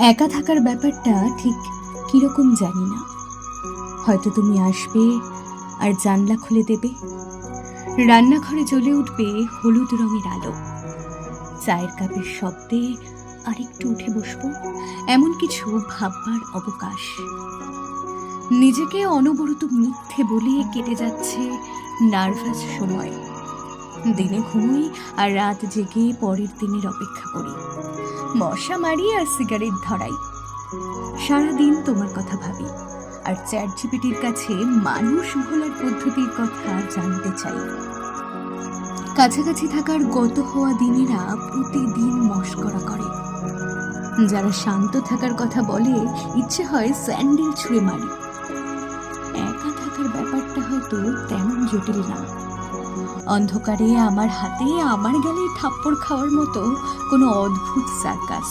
একা থাকার ব্যাপারটা ঠিক কিরকম জানি না। হয়তো তুমি আসবে আর জানলা খুলে দেবে, রান্নাঘরে জ্বলে উঠবে হলুদ রঙের আলো, চায়ের কাপের শব্দে আরেকটু উঠে বসবো, এমন কিছু ভাববার অবকাশ। নিজেকে অনবরত মিথ্যে বলে কেটে যাচ্ছে নার্ভাস সময়। দিনে ঘুমোই আর রাত জেগে পরের দিনের অপেক্ষা করি, মশা মারি আর সিগারেট ধরাই। সারাদিন তোমার কথা ভাবি আর চ্যাট জিপিটির কাছে মানুষ ভোলার পদ্ধতির কথা জানতে চাই। কাছাকাছি থাকার গত হওয়া দিনেরা প্রতিদিন মশকরা করে। যারা শান্ত থাকার কথা বলে, ইচ্ছে হয় স্যান্ডেল ছুঁড়ে মারি। একা থাকার ব্যাপারটা হয়তো তেমন জটিল না। অন্ধকারে আমার হাতে আমার গালে থাপ্পড় খাওয়ার মতো কোনো অদ্ভুত সার্কাস।